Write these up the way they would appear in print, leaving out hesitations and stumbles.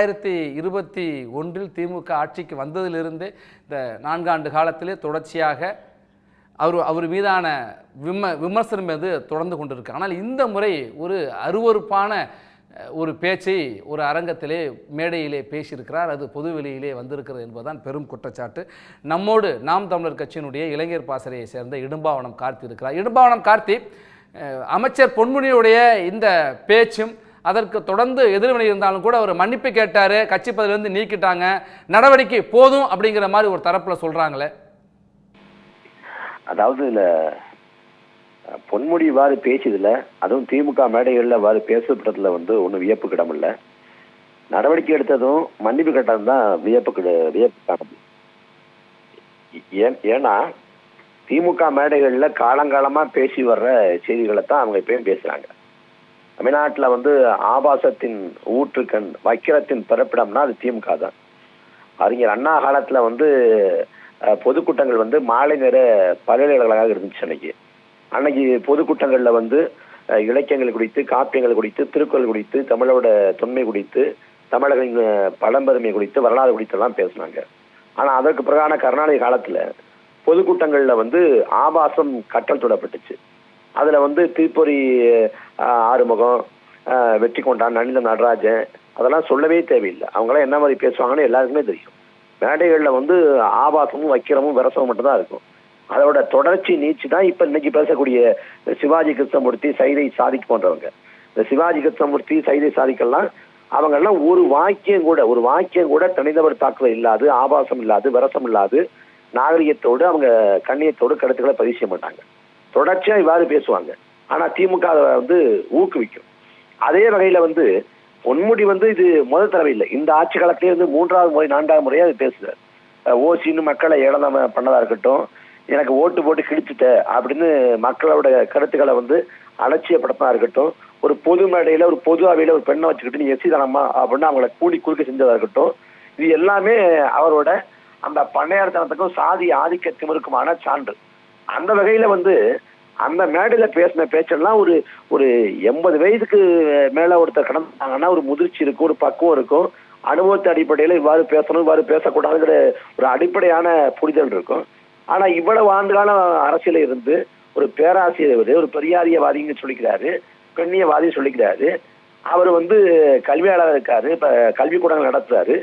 2021 திமுக ஆட்சிக்கு வந்ததிலிருந்து இந்த 4 ஆண்டு காலத்திலே தொடர்ச்சியாக அவர் மீதான விமர்சனம் மீது தொடர்ந்து கொண்டிருக்கு. ஆனால் இந்த முறை ஒரு அருவருப்பான ஒரு பேச்சை ஒரு அரங்கத்திலே மேடையிலே பேசியிருக்கிறார். அது பொதுவெளியிலே வந்திருக்கிறது என்பதுதான் பெரும் குற்றச்சாட்டு. நம்மோடு நாம் தமிழர் கட்சியினுடைய இளைஞர் பாசறையை சேர்ந்த இடும்பாவனம் கார்த்தி இருக்கிறார். இடும்பாவனம் கார்த்தி, அமைச்சர் பொன்முடியுடைய இந்த பேச்சும் அதற்கு தொடர்ந்து எதிர்வினை இருந்தாலும் கூட அவர் மன்னிப்பு கேட்டார், கட்சி பதவியிலிருந்து நீக்கிட்டாங்க, நடவடிக்கை போதும் அப்படிங்கிற மாதிரி ஒரு தரப்பில் சொல்கிறாங்களே. அதாவது இதில் பொன்முடி இவ்வாறு பேசியதில், அதுவும் திமுக மேடைகளில் இவ்வாறு பேசப்பட்டதில் ஒன்றும் வியப்புக்கிடமில்லை. நடவடிக்கை எடுத்ததும் மன்னிப்பு கேட்டதும் தான் வியப்புக்கானது. ஏன்னா திமுக மேடைகளில் காலங்காலமாக பேசி வர்ற செய்திகளை தான் அவங்க இப்பயும் பேசுகிறாங்க. தமிழ்நாட்டில் ஆபாசத்தின் ஊற்றுக்கண் வக்கிரத்தின் பிறப்பிடம்னா அது திமுக தான். அறிஞர் அண்ணா காலத்தில் பொதுக்கூட்டங்கள் மாலை நேர பல்கலைக்கழகங்களாக இருந்துச்சு. அன்னைக்கு பொதுக்கூட்டங்களில் இலக்கியங்கள் குறித்து, காப்பியங்கள் குறித்து, திருக்குறள் குறித்து, தமிழோட தொன்மை குறித்து, தமிழரின் பழம்பெருமை குறித்து, வரலாறு குறித்தெல்லாம் பேசினாங்க. ஆனால் அதற்கு பிறகான கருணாநிதி காலத்தில் பொதுக்கூட்டங்களில் ஆபாசம் கற்றல் தொடப்பட்டுச்சு. அதில் தீப்பொறி ஆறுமுகம், வெற்றி கொண்டான், நனிதம் நடராஜன், அதெல்லாம் சொல்லவே தேவையில்லை. அவங்களாம் என்ன மாதிரி பேசுவாங்கன்னு எல்லாருக்குமே தெரியும். மேடைகளில் ஆபாசமும் வக்கிரமும் விரசமும் மட்டும்தான் இருக்கும். அதோட தொடர்ச்சி நீச்சி தான் இப்போ இன்னைக்கு பேசக்கூடிய சிவாஜி கிருஷ்ணமூர்த்தி, சைதை சாதிக் போன்றவங்க. இந்த சிவாஜி கிருஷ்ணமூர்த்தி, சைதை சாதிக்கெல்லாம் அவங்கெல்லாம் ஒரு வாக்கியம் கூட தனிநபர் தாக்குதல் இல்லாது, ஆபாசம் இல்லாது, விரசம் இல்லாது, நாகரிகத்தோடு அவங்க கண்ணியத்தோடு கருத்துக்களை பதிவு செய்ய மாட்டாங்க. தொடர்ச்சியாக இவ்வாறு பேசுவாங்க. ஆனால் திமுக அதை ஊக்குவிக்கும். அதே வகையில் பொன்முடி இது முதல் தடவை இல்லை. இந்த ஆட்சி காலத்திலே 3வது முறை 4வது முறையாக அது பேசுகிறார். ஓசின்னு மக்களை ஏளனம் பண்ணதாக இருக்கட்டும், எனக்கு ஓட்டு போட்டு கிழிச்சிட்ட அப்படின்னு மக்களோட கருத்துக்களை அலட்சியப்படுத்தா இருக்கட்டும், ஒரு பொது மேடையில் ஒரு பொது அவையில் ஒரு பெண்ணை வச்சுக்கிட்டு நீ எஸ்சி தானம்மா அப்படின்னு அவங்கள குறுக்க செஞ்சதாக இருக்கட்டும், இது எல்லாமே அவரோட அந்த பண்ணையார்த்தனத்துக்கும் சாதி ஆதிக்கத்திற்குமான சான்று. அந்த வகையில் அந்த மேடையில் பேசின பேச்செல்லாம் ஒரு 80 வயதுக்கு மேலே ஒருத்தர் கடந்தாங்கன்னா ஒரு முதிர்ச்சி இருக்கும், ஒரு பக்குவம் இருக்கும், அனுபவத்து அடிப்படையில் இவ்வாறு பேசணும், இவ்வாறு பேசக்கூடாதுங்கிற ஒரு அடிப்படையான புரிதல் இருக்கும். ஆனால் இவ்வளவு ஆண்டுகாலம் அரசியல இருந்து ஒரு பேராசிரியர், ஒரு பெரியாரியவாதிங்க சொல்லிக்கிறாரு, பெண்ணியவாதி சொல்லிக்கிறாரு, அவர் கல்வியாளர் இருக்காரு, இப்போ கல்விக்கூடங்கள் நடத்துறாரு,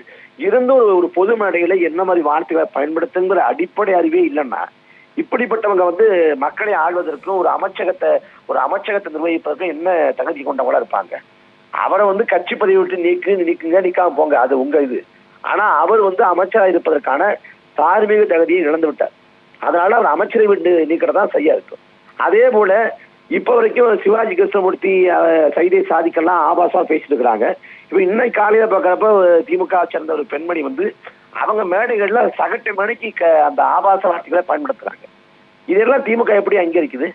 இருந்தும் ஒரு பொது மேடையில் என்ன மாதிரி வார்த்தைகளை பயன்படுத்துங்கிற அடிப்படை அறிவே இல்லைன்னா இப்படிப்பட்டவங்க மக்களை ஆள்வதற்கும் ஒரு அமைச்சகத்தை நிர்வகிப்பதற்கும் என்ன தகுதி கொண்டவங்களா இருப்பாங்க? அவரை கட்சி பதவி விட்டு நீக்காம போங்க, அது உங்க இது. ஆனா அவர் அமைச்சராக இருப்பதற்கான தார்மீக தகுதியை இழந்து விட்டார். அதனால அவர் அமைச்சரை விட்டு நீக்கிறதா சரியா இருக்கும். அதே போல இப்ப வரைக்கும் சிவாஜி கிருஷ்ணமூர்த்தி, சைதை சாதிக்கெல்லாம் ஆபாசமா பேசிட்டு இருக்கிறாங்க. இப்ப இன்னைக்கு காலையில பாக்குறப்ப திமுக சேர்ந்த ஒரு பெண்மணி அவங்க மேடைகள்ல சகட்டு மணிக்கு அந்த ஆபாச வார்த்தைகளை பயன்படுத்துறாங்க. இதெல்லாம் திமுக எப்படி அங்கீகரிக்குது?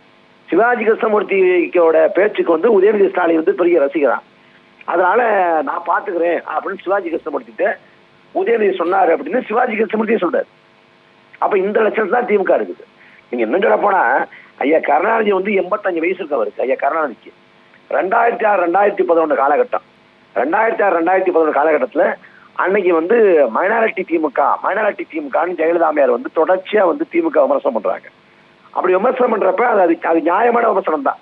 சிவாஜி கிருஷ்ணமூர்த்தியோட பேச்சுக்கு உதயநிதி ஸ்டாலின் பெரிய ரசிகரான். அதனால நான் பாத்துக்கிறேன் அப்படின்னு சிவாஜி கிருஷ்ணமூர்த்திட்ட உதயநிதி சொன்னாரு அப்படின்னு சிவாஜி கிருஷ்ணமூர்த்தியே சொல்றாரு. அப்ப இந்த லட்சணம் தான் திமுக இருக்குது. நீங்க என்ன சொல்ல போனா, ஐயா கருணாநிதி 85 வயசு இருக்கு அவருக்கு. ஐயா கருணாநிதிக்கு 2006 2011 காலகட்டம், 2006 2011 காலகட்டத்துல அன்னைக்கு மைனாரிட்டி திமுகன்னு ஜெயலலிதாமையார் தொடர்ச்சியா திமுக விமர்சனம் பண்றாங்க. அப்படி விமர்சனம் பண்றப்ப அது நியாயமான விமர்சனம் தான்.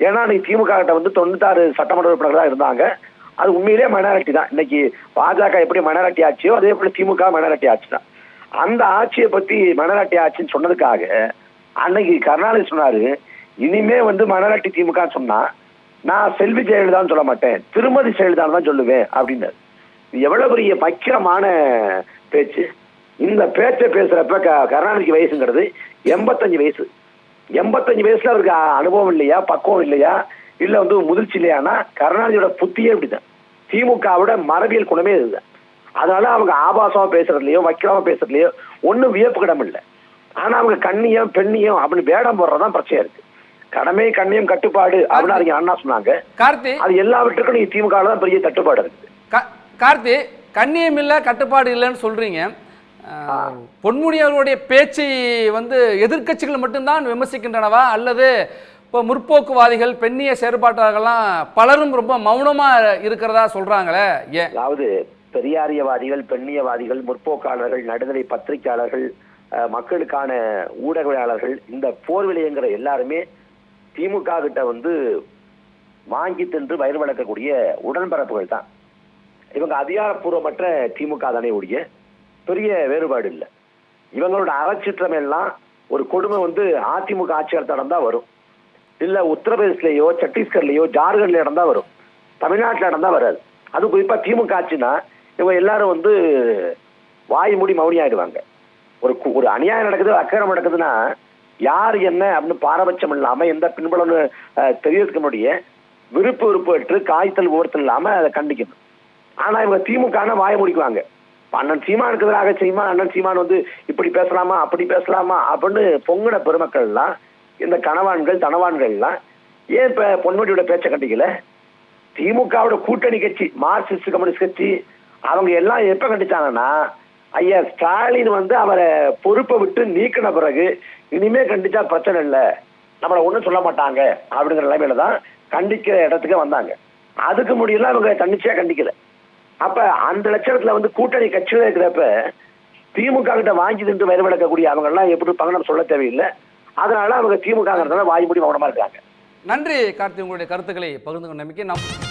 ஏன்னா அன்னைக்கு திமுக கிட்ட 96 சட்டமன்ற உறுப்பினர்கள் தான் இருந்தாங்க. அது உண்மையிலேயே மைனாரிட்டி தான். இன்னைக்கு பாஜக எப்படி மைனாரிட்டி ஆட்சியோ அதே போல திமுக மைனாரிட்டி ஆட்சி தான். அந்த ஆட்சியை பத்தி மைனாரிட்டி ஆட்சின்னு சொன்னதுக்காக அன்னைக்கு கருணாநிதி சொன்னாரு, இனிமே மைனாரிட்டி திமுக சொன்னா நான் செல்வி ஜெயலலிதான்னு சொல்ல மாட்டேன், திருமதி ஜெயலலிதான்னு தான் சொல்லுவேன் அப்படின்னாரு. எவ்வளவு பெரிய பக்கிரமான பேச்சு! இந்த பேச்சை பேசுறப்ப கருணாநிதிக்கு வயசுங்கிறது 85 வயசு. 85 வயசுல அவருக்கு அனுபவம் இல்லையா, பக்குவம் இல்லையா, இல்ல முதிர்ச்சி இல்லையானா கருணாநிதியோட புத்தியே இப்படிதான். திமுகவோட மரபியல் குணமே இதுதான். அதனால அவங்க ஆபாசமா பேசுறதுலயோ வக்கிரமா பேசுறதுலயோ ஒன்னும் வியப்புக்கிடம் இல்லை. ஆனா அவங்க கண்ணியம் பெண்ணியம் அப்படின்னு வேடம் போடுறதுதான் பிரச்சனை இருக்கு. கடமை கண்ணியம் கட்டுப்பாடு அப்படின்னு அண்ணா சொன்னாங்க. அது எல்லாவற்றுக்கும் நீங்க திமுக தான் பெரிய தட்டுப்பாடு இருக்குது. கார்த்தி, கண்ணியம் இல்லை கட்டுப்பாடு இல்லைன்னு சொல்றீங்க. பொன்முடி அவர்களுடைய பேச்சை எதிர்கட்சிகள் மட்டும்தான் விமர்சிக்கின்றனவா, அல்லது இப்போ முற்போக்குவாதிகள், பெண்ணிய செயற்பாட்டாளர்கள்லாம் பலரும் ரொம்ப மௌனமா இருக்கிறதா சொல்றாங்களே? ஏன்? அதாவது பெரியாரியவாதிகள், பெண்ணியவாதிகள், முற்போக்காளர்கள், நடுநிலை பத்திரிகையாளர்கள், மக்களுக்கான ஊடகவியலாளர்கள், இந்த போர் விளையங்கிற எல்லாருமே திமுக கிட்ட வந்து வாங்கி தின்று வயிறு வளர்க்கக்கூடிய உடன்பரப்புகள் தான். இவங்க அதிகாரப்பூர்வமற்ற திமுக தானே ஒழிய பெரிய வேறுபாடு இல்லை. இவங்களோட அறச்சிற்றம் எல்லாம் ஒரு கொடுமை வந்து அதிமுக ஆட்சியாளர் நடந்தா வரும், இல்ல உத்தரப்பிரதேசிலேயோ சத்தீஸ்கர்லயோ ஜார்க்கண்ட்ல நடந்தா வரும், தமிழ்நாட்டில் நடந்தா வராது. அது குறிப்பா திமுக ஆட்சினா இவங்க எல்லாரும் வந்து வாய் மூடி மௌனி ஆயிடுவாங்க. ஒரு அநியாயம் நடக்குது, அக்கிரமம் நடக்குதுன்னா யார் என்ன அப்படின்னு பாரபட்சம் இல்லாம எந்த பின்புலன்னு தெரியறதுக்கு முன்னாடியே விருப்பு வெற்று காய்ச்சல் விவரத்தில் இல்லாம அதை கண்டிக்கணும். ஆனா இவங்க திமுக வாய முடிக்குவாங்க. அண்ணன் சீமானுக்கு எதிராக செய்யுமா, அண்ணன் சீமான் வந்து இப்படி பேசலாமா அப்படி பேசலாமா அப்படின்னு பொங்குன பெருமக்கள் எல்லாம், இந்த கணவான்கள் தனவான்கள் எல்லாம் ஏன் இப்ப பொன்முடியோட பேச்சை கண்டிக்கல? திமுகவோட கூட்டணி கட்சி மார்க்சிஸ்ட் கம்யூனிஸ்ட் கட்சி அவங்க எல்லாம் எப்ப கண்டிச்சாங்கன்னா, ஐயா ஸ்டாலின் வந்து அவரை பொறுப்பை விட்டு நீக்கின பிறகு இனிமே கண்டிச்சா பிரச்சனை இல்லை, நம்மளை ஒன்றும் சொல்ல மாட்டாங்க அப்படிங்கிற நிலைமையில தான் கண்டிக்கிற இடத்துக்கு வந்தாங்க. அதுக்கு முடியல அவங்க தன்னிச்சையா கண்டிக்கல. அப்ப அந்த லட்சணத்துல வந்து கூட்டணி கட்சியில இருக்கிறப்ப திமுக கிட்ட வாங்கி தின்று வயிறு விளக்கக்கூடிய அவங்க எல்லாம் எப்படி இருப்பாங்க நம்ம சொல்ல தேவையில்லை. அதனால அவங்க திமுக வாய் மூடி மௌனமா இருக்காங்க. நன்றி கார்த்தி, உங்களுடைய கருத்துக்களை பகிர்ந்து கொண்ட நம்பிக்கை.